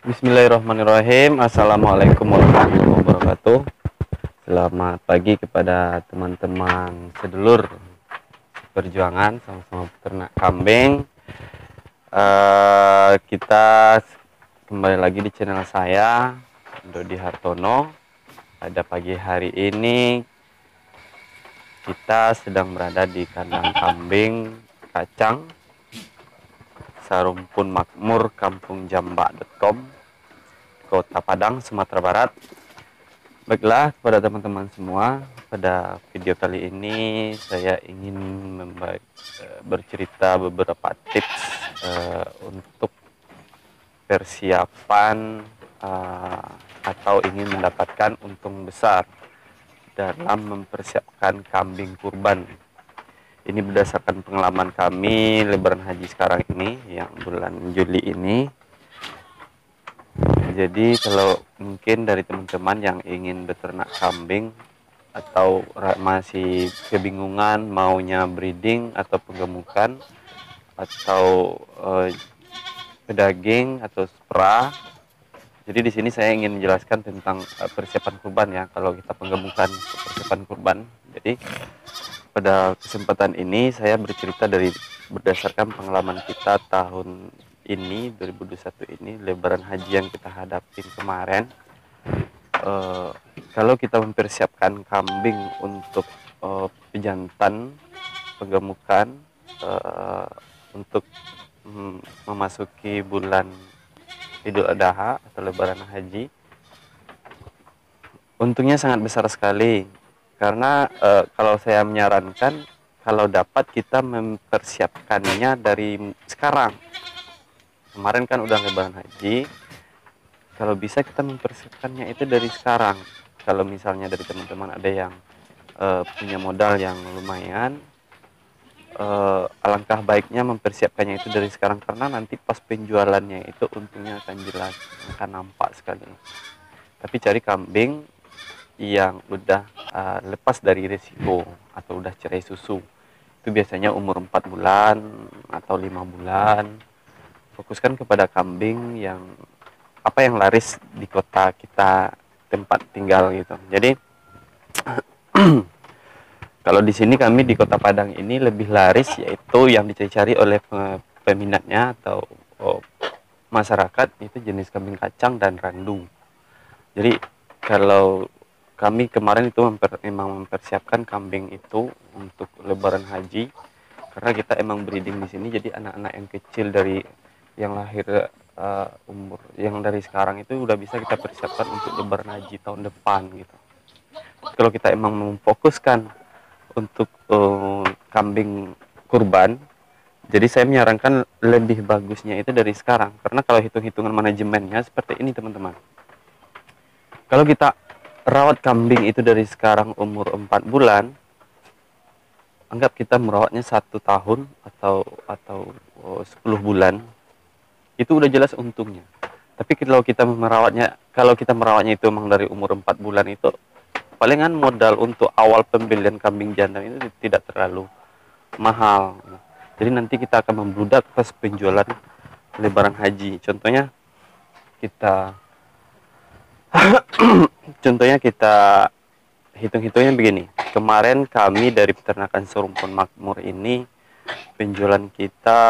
Bismillahirrahmanirrahim. Assalamualaikum warahmatullahi wabarakatuh. Selamat pagi kepada teman-teman sedulur perjuangan sama-sama peternak kambing. Kita kembali lagi di channel saya, Dodi Hartono. Pada pagi hari ini kita sedang berada di kandang kambing kacang Sarumpun Makmur, Kampung Jambak.com, Kota Padang, Sumatera Barat. Baiklah, kepada teman-teman semua, pada video kali ini saya ingin bercerita beberapa tips untuk persiapan atau ingin mendapatkan untung besar dalam mempersiapkan kambing kurban. Ini berdasarkan pengalaman kami Lebaran Haji sekarang ini, yang bulan Juli ini. Jadi kalau mungkin dari teman-teman yang ingin beternak kambing atau masih kebingungan maunya breeding atau penggemukan atau pedaging atau spra. Jadi di sini saya ingin menjelaskan tentang persiapan kurban ya, kalau kita penggemukan persiapan kurban. Jadi pada kesempatan ini saya bercerita berdasarkan pengalaman kita tahun ini 2021 ini, Lebaran Haji yang kita hadapin kemarin. Kalau kita mempersiapkan kambing untuk pejantan penggemukan untuk memasuki bulan Idul Adha atau Lebaran Haji, untungnya sangat besar sekali. Karena kalau saya menyarankan, kalau dapat kita mempersiapkannya dari sekarang. Kemarin kan udah Lebaran Haji, kalau bisa kita mempersiapkannya itu dari sekarang. Kalau misalnya dari teman-teman ada yang punya modal yang lumayan, alangkah baiknya mempersiapkannya itu dari sekarang, karena nanti pas penjualannya itu untungnya akan jelas, akan nampak sekali. Tapi cari kambing yang udah lepas dari risiko atau udah cerai susu. Itu biasanya umur 4 bulan atau 5 bulan. Fokuskan kepada kambing yang laris di kota kita tempat tinggal gitu. Jadi kalau di sini kami di Kota Padang ini lebih laris, yaitu yang dicari-cari oleh peminatnya atau masyarakat, itu jenis kambing kacang dan randu. Jadi kalau kami kemarin itu memang mempersiapkan kambing itu untuk Lebaran Haji, karena kita emang breeding di sini. Jadi anak-anak yang kecil dari yang lahir umur yang dari sekarang itu udah bisa kita persiapkan untuk Lebaran Haji tahun depan gitu. Kalau kita emang memfokuskan untuk kambing kurban, jadi saya menyarankan lebih bagusnya itu dari sekarang, karena kalau hitung-hitungan manajemennya seperti ini teman-teman. Kalau kita rawat kambing itu dari sekarang umur 4 bulan, anggap kita merawatnya 1 tahun atau 10 bulan, itu udah jelas untungnya. Tapi kalau kita merawatnya itu memang dari umur 4 bulan, itu palingan modal untuk awal pembelian kambing jantan itu tidak terlalu mahal. Jadi nanti kita akan membludak pas penjualan Lebaran Haji. Contohnya kita hitung-hitungnya begini. Kemarin kami dari peternakan Sarumpun Makmur ini, penjualan kita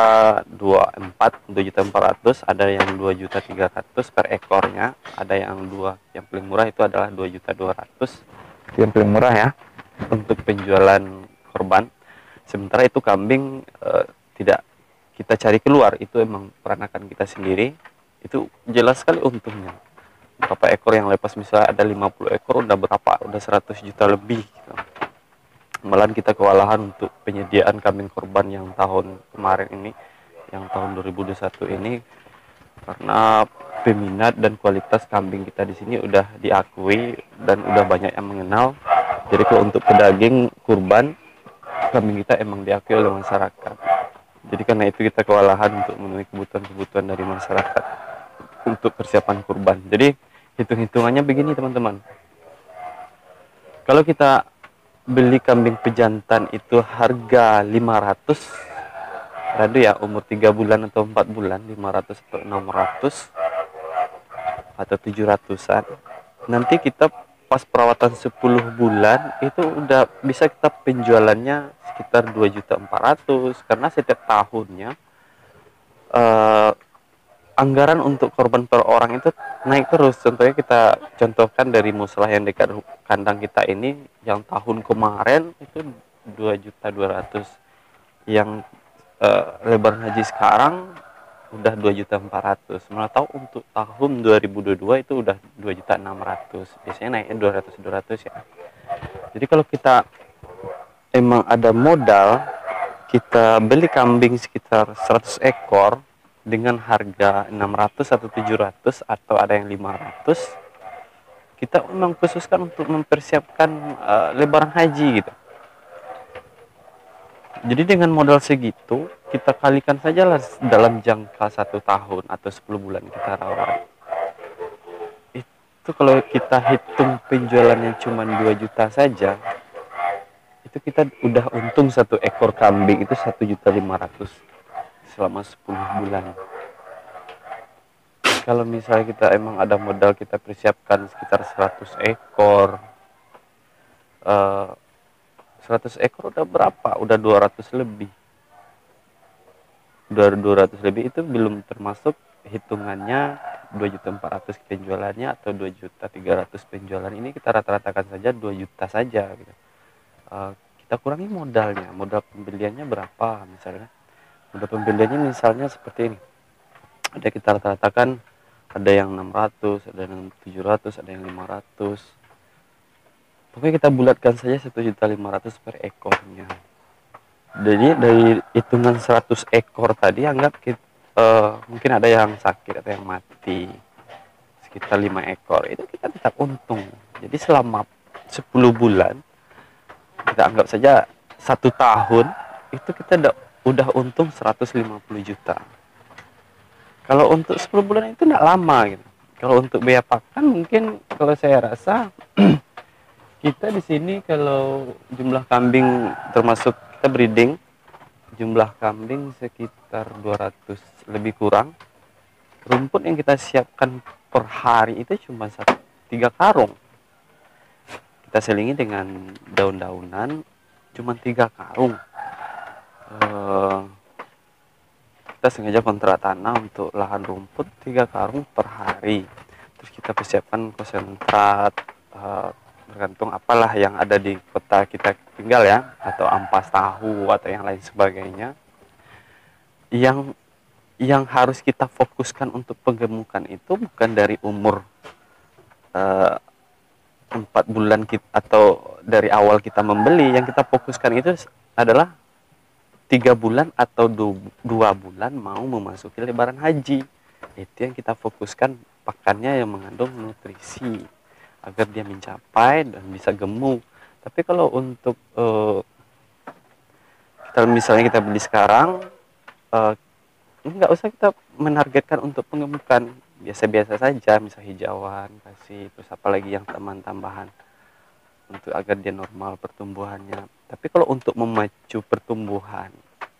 2.400.000, ada yang 2.300.000 per ekornya, ada yang yang paling murah itu adalah 2.200.000, yang paling murah ya untuk penjualan korban. Sementara itu kambing tidak kita cari keluar, itu emang peranakan kita sendiri, itu jelas sekali untungnya. Berapa ekor yang lepas, misalnya ada 50 ekor, udah 100 juta lebih gitu. Malahan kita kewalahan untuk penyediaan kambing korban yang tahun kemarin ini, yang tahun 2021 ini, karena peminat dan kualitas kambing kita di sini udah diakui dan udah banyak yang mengenal. Jadi kalau untuk pedaging kurban, kambing kita emang diakui oleh masyarakat. Jadi karena itu kita kewalahan untuk memenuhi kebutuhan-kebutuhan dari masyarakat untuk persiapan kurban. Jadi hitung-hitungannya begini teman-teman. Kalau kita beli kambing pejantan itu harga 500, radu ya, umur 3 bulan atau 4 bulan, 500 atau 600. atau 700-an. Nanti kita pas perawatan 10 bulan itu udah bisa kita penjualannya sekitar 2.400.000, karena setiap tahunnya eh, anggaran untuk korban per orang itu naik terus. Contohnya kita contohkan dari muslah yang dekat kandang kita ini, yang tahun kemarin itu 2.200.000, yang lebaran haji sekarang udah 2.400.000. Malah tahu untuk tahun 2022 itu udah 2.600.000. Biasanya naiknya 200 ya. Jadi kalau kita emang ada modal, kita beli kambing sekitar 100 ekor dengan harga 600 atau 700 atau ada yang 500, kita memang khususkan untuk mempersiapkan lebaran haji gitu. Jadi dengan modal segitu, kita kalikan sajalah dalam jangka 1 tahun atau 10 bulan kita rawat. Itu kalau kita hitung penjualannya cuma 2 juta saja, itu kita udah untung 1 ekor kambing itu 1.500.000 selama 10 bulan. Kalau misalnya kita emang ada modal, kita persiapkan sekitar 100 ekor. 100 ekor udah berapa? Udah 200 lebih. Udah 200 lebih, itu belum termasuk hitungannya 2.400.000 penjualannya atau 2.300.000 penjualan. Ini kita rata-ratakan saja 2 juta saja gitu. Kita kurangi modalnya. Modal pembeliannya berapa misalnya? Modal pembeliannya misalnya seperti ini. Ada kita rata-ratakan, ada yang 600, ada yang 700, ada yang 500. Pokoknya kita bulatkan saja 1.500.000 per ekornya. Jadi dari hitungan 100 ekor tadi, anggap kita, mungkin ada yang sakit atau yang mati sekitar 5 ekor, itu kita tetap untung. Jadi selama 10 bulan, kita anggap saja 1 tahun, itu kita udah untung 150 juta. Kalau untuk 10 bulan itu tidak lama gitu. Kalau untuk biaya pakan mungkin, kalau saya rasa kita di sini kalau jumlah kambing termasuk kita breeding, jumlah kambing sekitar 200 lebih kurang. Rumput yang kita siapkan per hari itu cuma 3 karung. Kita selingi dengan daun-daunan cuma 3 karung. Kita sengaja kontrak tanah untuk lahan rumput 3 karung per hari. Terus kita persiapkan konsentrat, tergantung apalah yang ada di kota kita tinggal ya, atau ampas tahu atau yang lain sebagainya. Yang harus kita fokuskan untuk penggemukan itu bukan dari umur 4 bulan kita, atau dari awal kita membeli. Yang kita fokuskan itu adalah 3 bulan atau 2 bulan mau memasuki lebaran haji. Itu yang kita fokuskan, pakannya yang mengandung nutrisi agar dia mencapai dan bisa gemuk. Tapi kalau untuk kita misalnya kita beli sekarang, nggak usah kita menargetkan untuk penggemukan, biasa-biasa saja, misal hijauan kasih, terus apalagi yang tambahan untuk agar dia normal pertumbuhannya. Tapi kalau untuk memacu pertumbuhan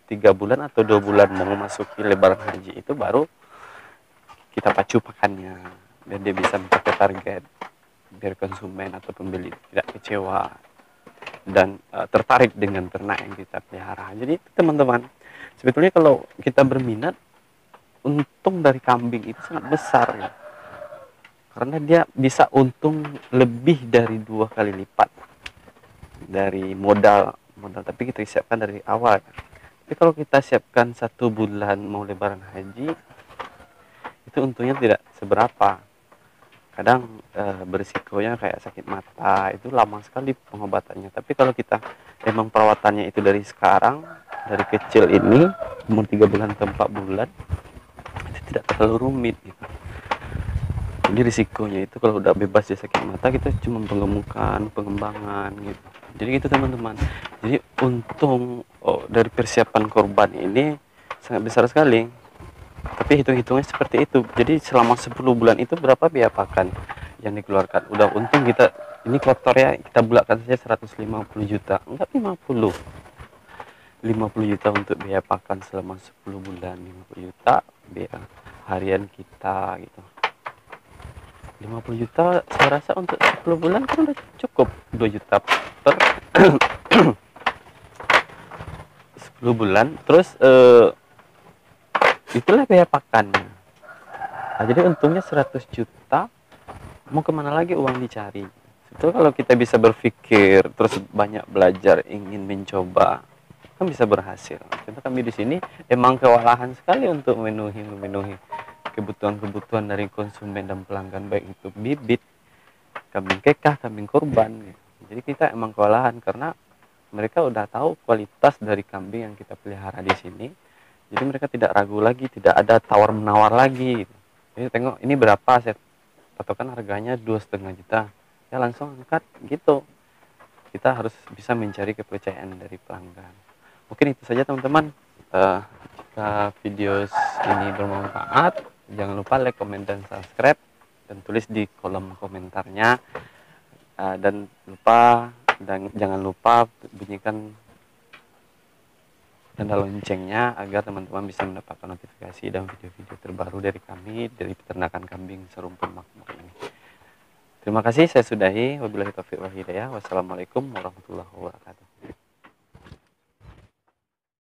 3 bulan atau 2 bulan mau memasuki lebaran haji, itu baru kita pacu pakannya dan dia bisa mencapai target, biar konsumen atau pembeli tidak kecewa dan tertarik dengan ternak yang kita pelihara. Jadi teman-teman, sebetulnya kalau kita berminat, untung dari kambing itu sangat besar ya. Karena dia bisa untung lebih dari 2 kali lipat dari modal, tapi kita siapkan dari awal. Tapi kalau kita siapkan 1 bulan mau lebaran haji, itu untungnya tidak seberapa. Kadang berisikonya kayak sakit mata, itu lama sekali pengobatannya. Tapi kalau kita emang perawatannya itu dari sekarang, dari kecil ini, umur 3 bulan atau 4 bulan, itu tidak terlalu rumit gitu. Jadi risikonya itu kalau udah bebas dari sakit mata, kita cuma pengembangan gitu. Jadi gitu teman-teman. Jadi untung dari persiapan korban ini sangat besar sekali. Tapi hitung-hitungnya seperti itu. Jadi selama 10 bulan itu berapa biaya pakan yang dikeluarkan? Udah untung kita, ini kotor ya, kita bulatkan saja 150 juta. Enggak 50 juta untuk biaya pakan selama 10 bulan. 50 juta biaya harian kita gitu. 50 juta saya rasa untuk 10 bulan kan udah cukup. 2 juta per 10 bulan. Terus itulah biaya pakannya. Nah, jadi untungnya 100 juta, mau kemana lagi uang dicari. Itu kalau kita bisa berpikir terus banyak belajar, ingin mencoba, kan bisa berhasil. Contoh kami di sini emang kewalahan sekali untuk memenuhi kebutuhan-kebutuhan dari konsumen dan pelanggan, baik itu bibit, kambing kekah, kambing kurban. Jadi kita emang kewalahan karena mereka udah tahu kualitas dari kambing yang kita pelihara di sini. Jadi mereka tidak ragu lagi, tidak ada tawar menawar lagi. Jadi tengok ini berapa, saya patokan harganya 2,5 juta, ya langsung angkat gitu. Kita harus bisa mencari kepercayaan dari pelanggan. Mungkin itu saja teman-teman. Jika video ini bermanfaat, jangan lupa like, comment, dan subscribe, dan tulis di kolom komentarnya. Dan jangan lupa bunyikan tanda loncengnya agar teman-teman bisa mendapatkan notifikasi dan video-video terbaru dari kami dari peternakan kambing serumpun makmur ini. Terima kasih, saya sudahi. Wabillahi taufiq wal hidayah. Wassalamualaikum warahmatullahi wabarakatuh.